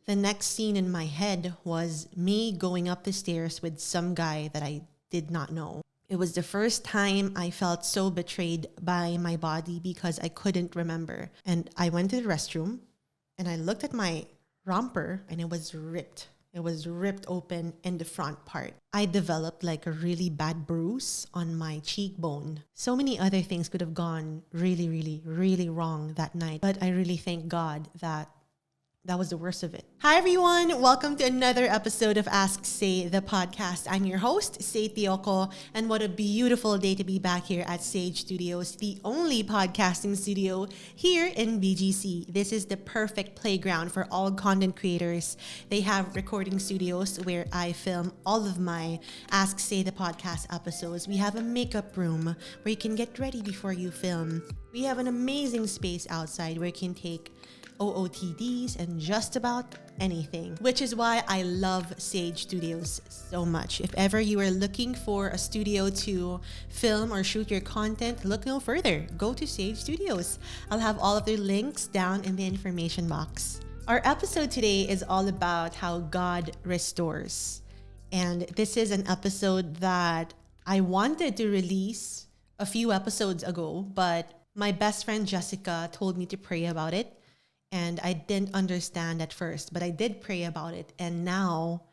The next scene in my head was me going up the stairs with some guy that I did not know. It was the first time I felt so betrayed by my body because I couldn't remember. And I went to the restroom and I looked at my romper and it was ripped. It was ripped open in the front part. I developed like a really bad bruise on my cheekbone. So many other things could have gone really, really, really wrong that night. But I really thank God that was the worst of it. Hi, everyone. Welcome to another episode of Ask Say the podcast. I'm your host, Saytioco, and what a beautiful day to be back here at Sage Studios, the only podcasting studio here in BGC. This is the perfect playground for all content creators. They have recording studios where I film all of my Ask Say the podcast episodes. We have a makeup room where you can get ready before you film. We have an amazing space outside where you can take OOTDs and just about anything, which is why I love Sage Studios so much. If ever you are looking for a studio to film or shoot your content, look no further. Go to Sage Studios. I'll have all of their links down in the information box. Our episode today is all about how God restores. And this is an episode that I wanted to release a few episodes ago, but my best friend Jessica told me to pray about it. And I didn't understand at first, but I did pray about it. And now,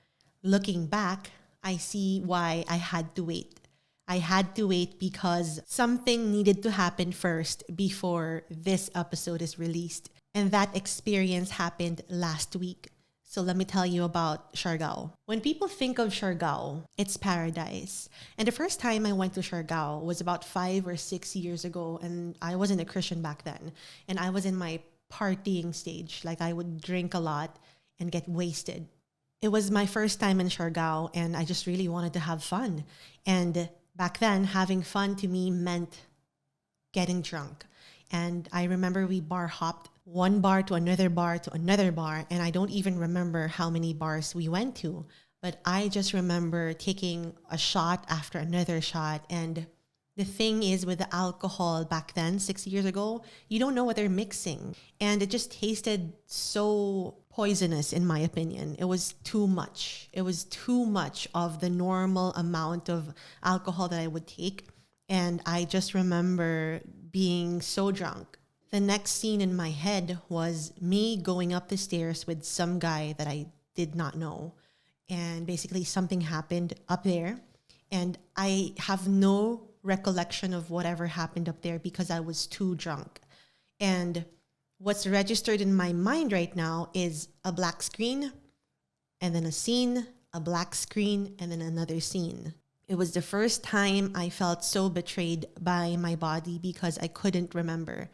looking back, I see why I had to wait. I had to wait because something needed to happen first before this episode is released. And that experience happened last week. So let me tell you about Siargao. When people think of Siargao, it's paradise. And the first time I went to Siargao was about 5 or 6 years ago. And I wasn't a Christian back then. And I was in my partying stage. Like I would drink a lot and get wasted. It was my first time in Siargao and I just really wanted to have fun. And back then, having fun to me meant getting drunk. And I remember we bar hopped one bar to another bar to another bar. And I don't even remember how many bars we went to. But I just remember taking a shot after another shot. And the thing is with the alcohol back then, 6 years ago, you don't know what they're mixing. And it just tasted so poisonous in my opinion. It was too much. It was too much of the normal amount of alcohol that I would take. And I just remember being so drunk. The next scene in my head was me going up the stairs with some guy that I did not know. And basically something happened up there. And I have no recollection of whatever happened up there because I was too drunk. And what's registered in my mind right now is a black screen and then a scene, a black screen, and then another scene. It was the first time I felt so betrayed by my body because I couldn't remember.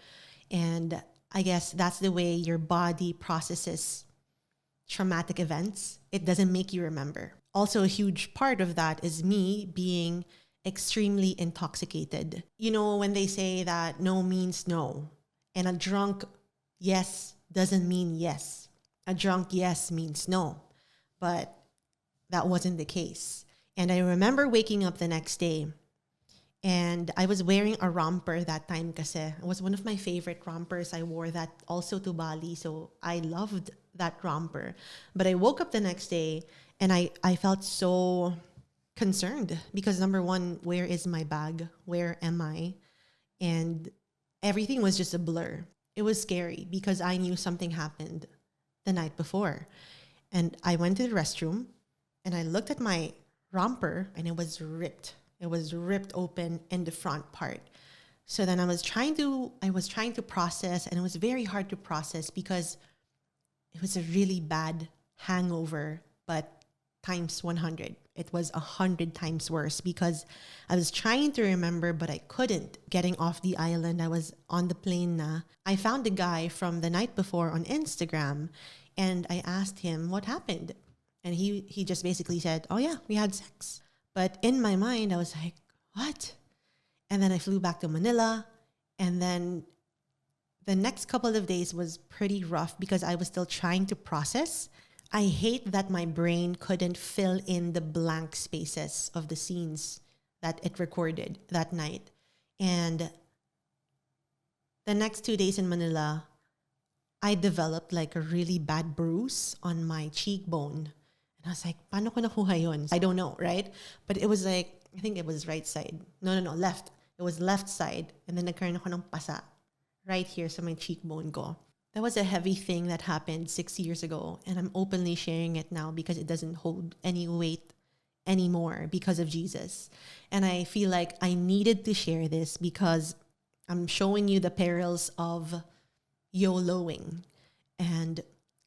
And I guess that's the way your body processes traumatic events. It doesn't make you remember. Also, a huge part of that is me being extremely intoxicated. You know, when they say that no means no, and a drunk yes doesn't mean yes. A drunk yes means no. But that wasn't the case. And I remember waking up the next day and I was wearing a romper that time kasi. It was one of my favorite rompers. I wore that also to Bali. So I loved that romper. But I woke up the next day and I felt so concerned because number one, where is my bag? Where am I? And everything was just a blur. It was scary because I knew something happened the night before. And I went to the restroom and I looked at my romper and it was ripped. It was ripped open in the front part. So then I was trying to process, and it was very hard to process because it was a really bad hangover, but times 100. It was 100 times worse because I was trying to remember, but I couldn't. Getting off the island, I was on the plane na. I found a guy from the night before on Instagram and I asked him what happened. And he just basically said, oh yeah, we had sex. But in my mind, I was like, what? And then I flew back to Manila. And then the next couple of days was pretty rough because I was still trying to process. I hate that my brain couldn't fill in the blank spaces of the scenes that it recorded that night. And the next 2 days in Manila, I developed like a really bad bruise on my cheekbone. And I was like, paano ko nakuha yun? I don't know, right? But it was like, I think it was right side. No, left. It was left side. And then nagkaroon ako ng pasa right here sa my cheekbone ko. That was a heavy thing that happened 6 years ago. And I'm openly sharing it now because it doesn't hold any weight anymore because of Jesus. And I feel like I needed to share this because I'm showing you the perils of YOLOing and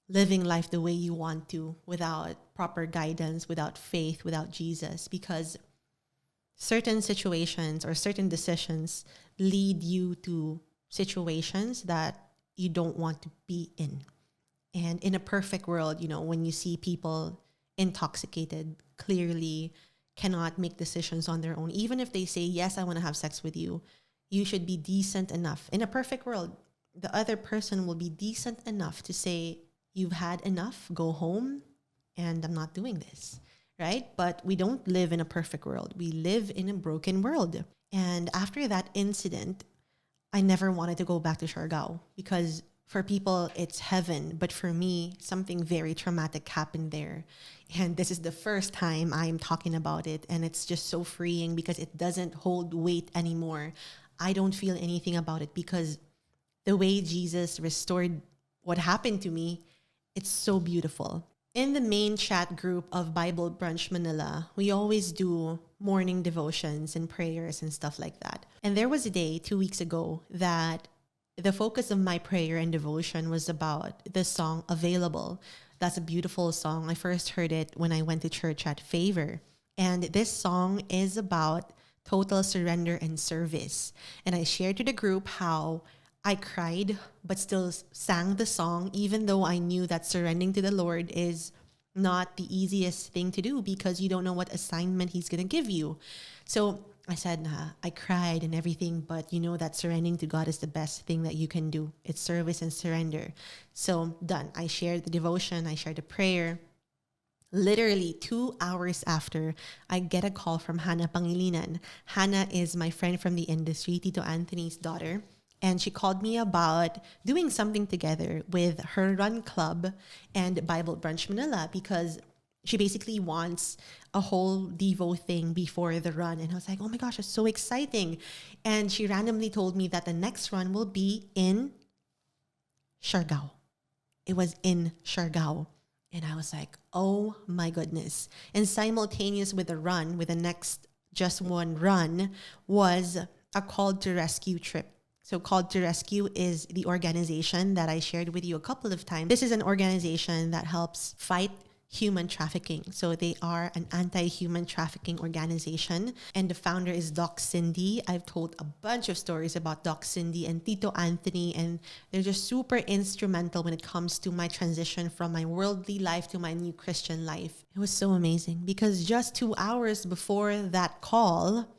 living life the way you want to without proper guidance, without faith, without Jesus, because certain situations or certain decisions lead you to situations that you don't want to be in. And in a perfect world, when you see people intoxicated, clearly cannot make decisions on their own. Even if they say, yes, I want to have sex with you, you should be decent enough. In a perfect world, the other person will be decent enough to say, you've had enough, go home, and I'm not doing this, right? But we don't live in a perfect world. We live in a broken world. And after that incident, I never wanted to go back to Siargao because for people, it's heaven. But for me, something very traumatic happened there. And this is the first time I'm talking about it. And it's just so freeing because it doesn't hold weight anymore. I don't feel anything about it because the way Jesus restored what happened to me, it's so beautiful. In the main chat group of Bible Brunch Manila, we always do morning devotions and prayers and stuff like that. And there was a day 2 weeks ago that the focus of my prayer and devotion was about the song Available. That's a beautiful song. I first heard it when I went to church at Favor. And this song is about total surrender and service. And I shared to the group how I cried, but still sang the song, even though I knew that surrendering to the Lord is not the easiest thing to do because you don't know what assignment He's going to give you. So I said, I cried and everything, but you know that surrendering to God is the best thing that you can do. It's service and surrender. So done. I shared the devotion. I shared the prayer. Literally 2 hours after, I get a call from Hannah Pangilinan. Hannah is my friend from the industry, Tito Anthony's daughter. And she called me about doing something together with her run club and Bible Brunch Manila because she basically wants a whole Devo thing before the run. And I was like, oh my gosh, it's so exciting. And she randomly told me that the next run will be in Siargao. It was in Siargao. And I was like, oh my goodness. And simultaneous with the run, with the next just one run, was a Called to Rescue trip. So Called to Rescue is the organization that I shared with you a couple of times. This is an organization that helps fight human trafficking. So they are an anti-human trafficking organization. And the founder is Doc Cindy. I've told a bunch of stories about Doc Cindy and Tito Anthony, and they're just super instrumental when it comes to my transition from my worldly life to my new Christian life. It was so amazing because just 2 hours before that call,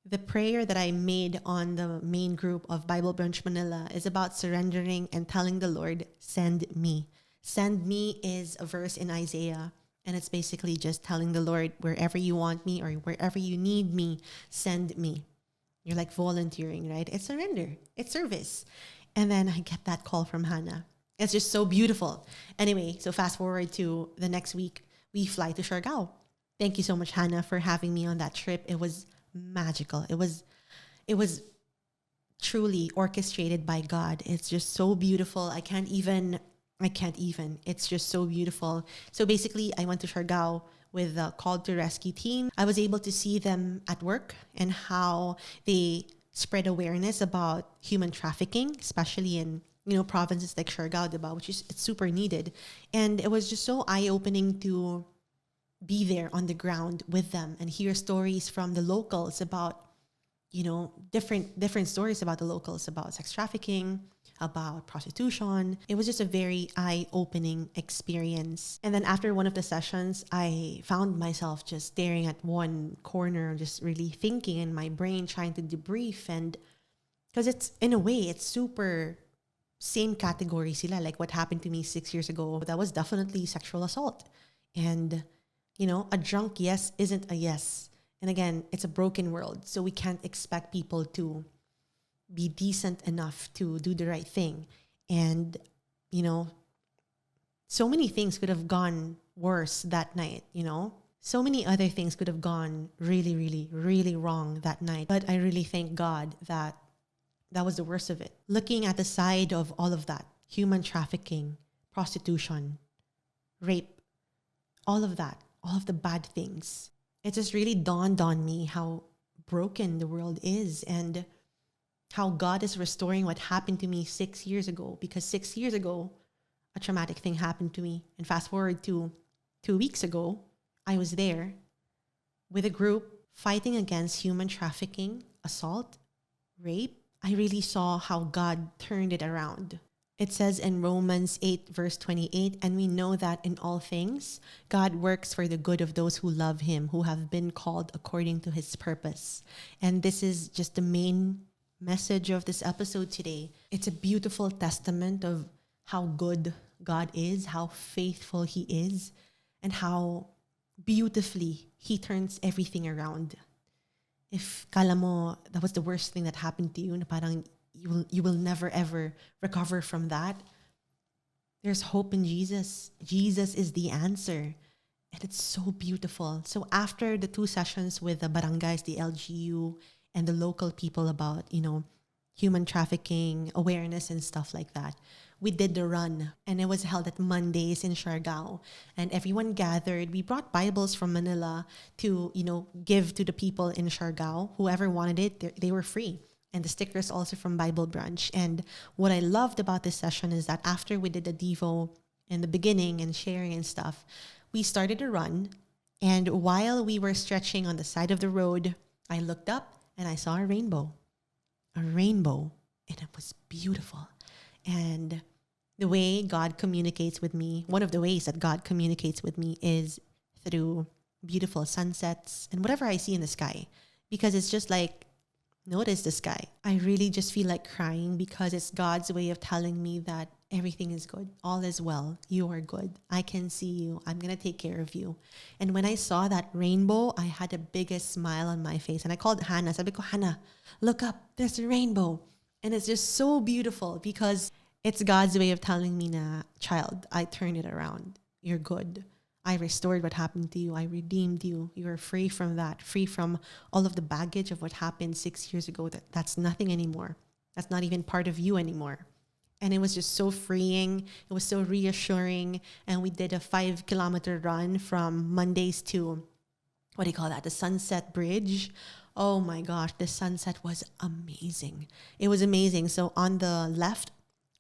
the prayer that I made on the main group of Bible Brunch Manila is about surrendering and telling the Lord, send me. Send me is a verse in Isaiah. And it's basically just telling the Lord, wherever you want me or wherever you need me, send me. You're like volunteering, right? It's surrender. It's service. And then I get that call from Hannah. It's just so beautiful. Anyway, so fast forward to the next week, we fly to Siargao. Thank you so much, Hannah, for having me on that trip. It was magical. It was truly orchestrated by God. It's just so beautiful. I can't even. It's just so beautiful. So basically, I went to Siargao with the Called to Rescue team. I was able to see them at work and how they spread awareness about human trafficking, especially in provinces like Siargao, diba, which is it's super needed. And it was just so eye-opening to be there on the ground with them and hear stories from the locals about different stories about the locals, about sex trafficking, about prostitution. It was just a very eye-opening experience. And then after one of the sessions, I found myself just staring at one corner, just really thinking in my brain, trying to debrief. And because it's, in a way, it's super same category sila, like what happened to me 6 years ago. That was definitely sexual assault. And, a drunk yes isn't a yes. And again, it's a broken world. So we can't expect people to be decent enough to do the right thing. And so many things could have gone worse that night, So many other things could have gone really, really, really wrong that night. But I really thank God that that was the worst of it. Looking at the side of all of that, human trafficking, prostitution, rape, all of that, all of the bad things, it just really dawned on me how broken the world is and how God is restoring what happened to me 6 years ago. Because 6 years ago, a traumatic thing happened to me. And fast forward to 2 weeks ago, I was there with a group fighting against human trafficking, assault, rape. I really saw how God turned it around. It says in Romans 8, verse 28, and we know that in all things, God works for the good of those who love him, who have been called according to his purpose. And this is just the main message of this episode today. It's a beautiful testament of how good God is, how faithful he is, and how beautifully he turns everything around. If kala mo that was the worst thing that happened to you, na parang you will never ever recover from that, there's hope in Jesus. Jesus is the answer. And it's so beautiful. So after the 2 sessions with the barangays, the LGU, and the local people about, human trafficking, awareness and stuff like that, we did the run. And it was held at Mondays in Siargao. And everyone gathered. We brought Bibles from Manila to, give to the people in Siargao. Whoever wanted it, they were free. And the stickers also from Bible Brunch. And what I loved about this session is that after we did the Devo in the beginning and sharing and stuff, we started a run. And while we were stretching on the side of the road, I looked up and I saw a rainbow. A rainbow. And it was beautiful. And the way God communicates with me, one of the ways that God communicates with me is through beautiful sunsets and whatever I see in the sky. Because it's just like, notice the sky. I really just feel like crying because it's God's way of telling me that everything is good. All is well. You are good. I can see you. I'm going to take care of you. And when I saw that rainbow, I had the biggest smile on my face. And I called Hannah. Sabi ko, Hannah, look up. There's a rainbow. And it's just so beautiful because it's God's way of telling me na, child, I turned it around. You're good. I restored what happened to you. I redeemed you. You are free from that, free from all of the baggage of what happened 6 years ago. That's nothing anymore. That's not even part of you anymore. And it was just so freeing. It was so reassuring. And we did a 5-kilometer run from Mondays to, the Sunset Bridge. Oh my gosh, the sunset was amazing. It was amazing. So on the left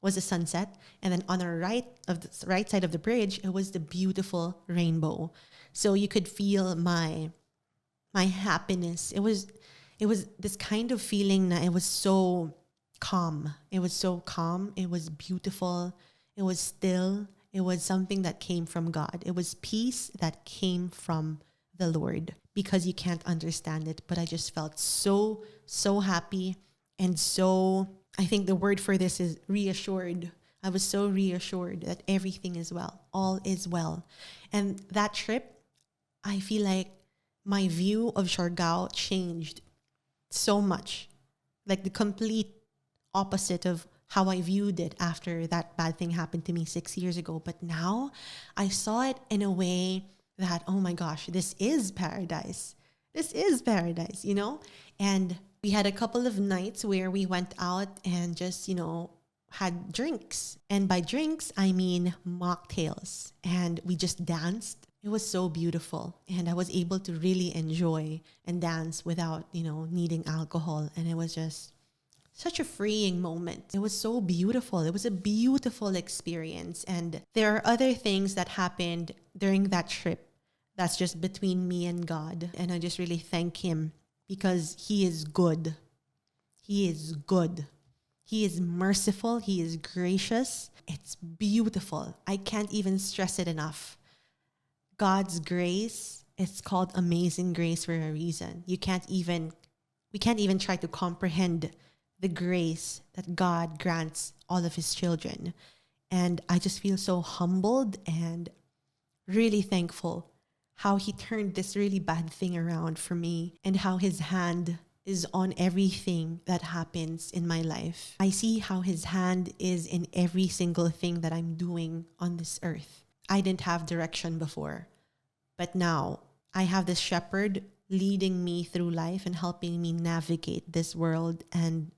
was the sunset, and then on the right side of the bridge, it was the beautiful rainbow. So you could feel my happiness. It was this kind of feeling that it was so calm. It was so calm. It was beautiful. It was still. It was something that came from God. It was peace that came from the Lord, because you can't understand it. But I just felt so happy and so, I think the word for this is reassured. I was so reassured that everything is well. All is well. And that trip, I feel like my view of Siargao changed so much. Like the complete opposite of how I viewed it after that bad thing happened to me 6 years ago. But now I saw it in a way that, oh my gosh, this is paradise. This is paradise, And we had a couple of nights where we went out and just, had drinks. And by drinks, I mean mocktails. And we just danced. It was so beautiful. And I was able to really enjoy and dance without, needing alcohol. And it was just such a freeing moment. It was so beautiful. It was a beautiful experience. And there are other things that happened during that trip that's just between me and God. And I just really thank him because he is good. He is good. He is merciful. He is gracious. It's beautiful. I can't even stress it enough. God's grace, it's called amazing grace for a reason. We can't even try to comprehend the grace that God grants all of his children. And I just feel so humbled and really thankful how he turned this really bad thing around for me and how his hand is on everything that happens in my life. I see how his hand is in every single thing that I'm doing on this earth. I didn't have direction before, but now I have this shepherd leading me through life and helping me navigate this world, and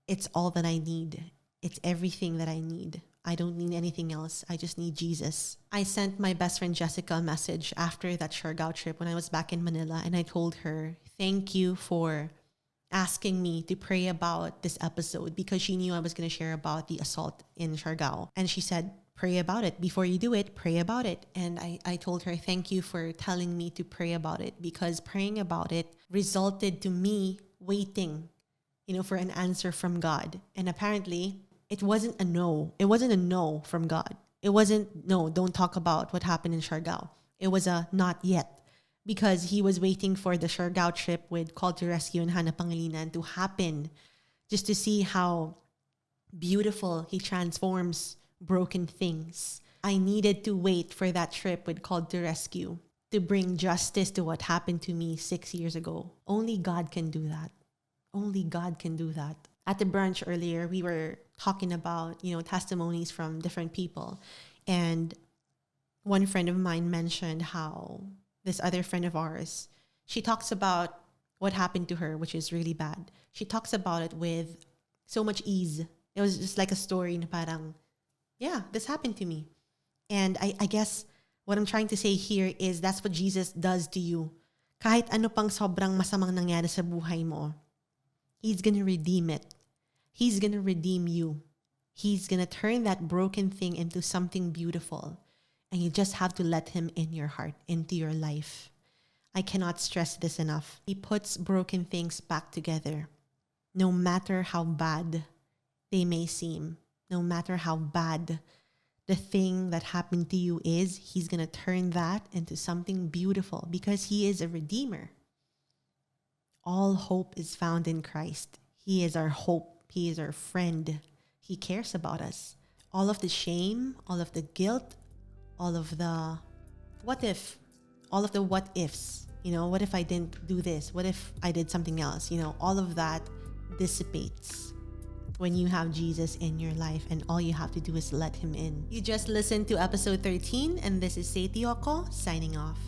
it's all that I need. It's everything that I need. I don't need anything else. I just need Jesus. I sent my best friend Jessica a message after that Siargao trip when I was back in Manila, and I told her, thank you for asking me to pray about this episode, because she knew I was going to share about the assault in Siargao. And she said, pray about it. Before you do it, pray about it. And I told her, thank you for telling me to pray about it, because praying about it resulted to me waiting, for an answer from God. And apparently, it wasn't a no. It wasn't a no from God. It wasn't, no, don't talk about what happened in Siargao. It was a not yet, because he was waiting for the Siargao trip with Call to Rescue and Hana Pangilinan to happen, just to see how beautiful he transforms broken things. I needed to wait for that trip with Call to Rescue to bring justice to what happened to me 6 years ago. Only God can do that. Only God can do that. At the brunch earlier, we were talking about, testimonies from different people. And one friend of mine mentioned how this other friend of ours, she talks about what happened to her, which is really bad. She talks about it with so much ease. It was just like a story na parang, yeah, this happened to me. And I guess what I'm trying to say here is that's what Jesus does to you. Kahit ano pang sobrang masamang nangyari sa buhay mo, He's gonna redeem it. He's gonna redeem you. He's gonna turn that broken thing into something beautiful. And you just have to let Him in your heart, into your life. I cannot stress this enough. He puts broken things back together. No matter how bad they may seem, no matter how bad the thing that happened to you is, He's gonna turn that into something beautiful, because He is a redeemer. All hope is found in Christ. He is our hope. He is our friend. He cares about us. All of the shame, all of the guilt, all of the what if, all of the what ifs, what if I didn't do this? What if I did something else? All of that dissipates when you have Jesus in your life, and all you have to do is let Him in. You just listened to episode 13, and this is Saytioco signing off.